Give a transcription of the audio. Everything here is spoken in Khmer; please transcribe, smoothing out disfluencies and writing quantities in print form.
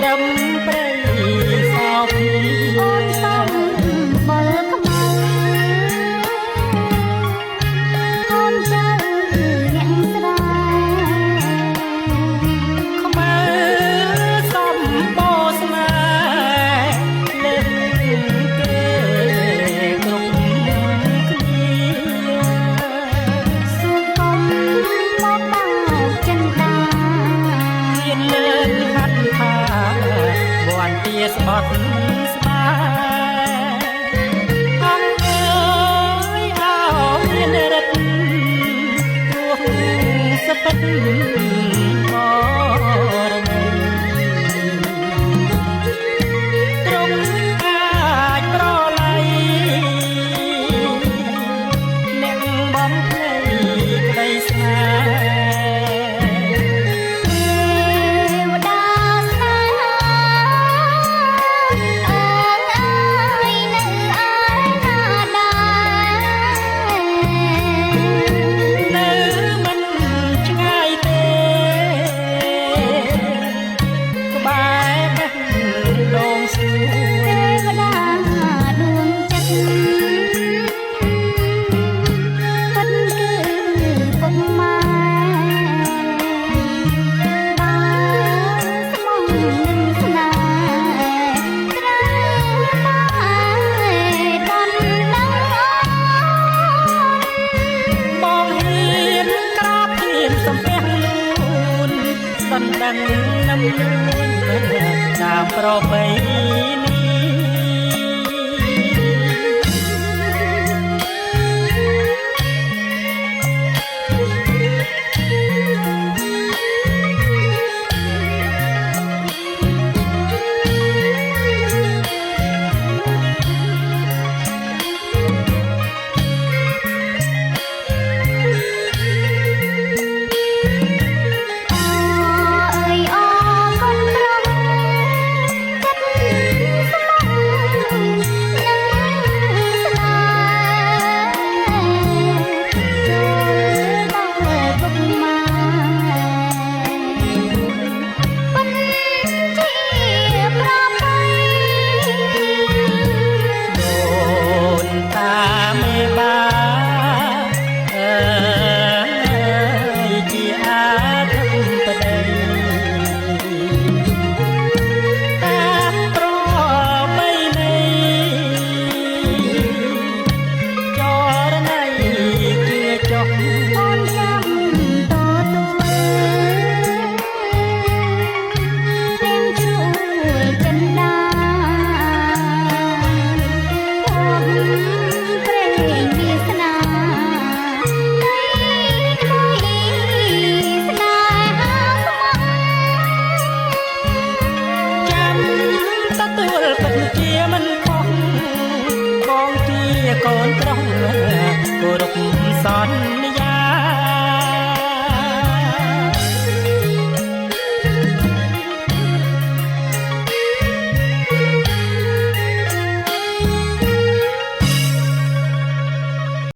រឹមព្រៃសោកអូនសំបើខ្មៅកូនចៅអ្នកស្រែខ្មៅសំបោស្នេហ៍លើគេគ្រប់គ្នាសូមកុំមកបោកចិនដាមានលើកហាត់ថាវ័នទាស្បត់ស្បែអង្គអើយអោមានរិទ្ធរួងសពិតបរមីទ្រង់អាចប្រឡ័យអ្នកបំភ្លៃក្តីស្នេហ៍ទេវតាស្នេហាអើយនៅឯណាដែរនៅមិនឆ្ងាយទេក្បែរបេះដូងសួរទេវតាដួងចិត្តពិតគឺពុកម៉ែបើស្មងនឹងស្នេហ៍ត្រូវតែតន់ដឹងបងហ៊ានក្រាបហ៊ានសំពះនួនសន្ដឹងនឹមនួនតាមប្រពៃណីទទួលពិតជាមិនខុសបងជាកូនប្រុសគោរពសន្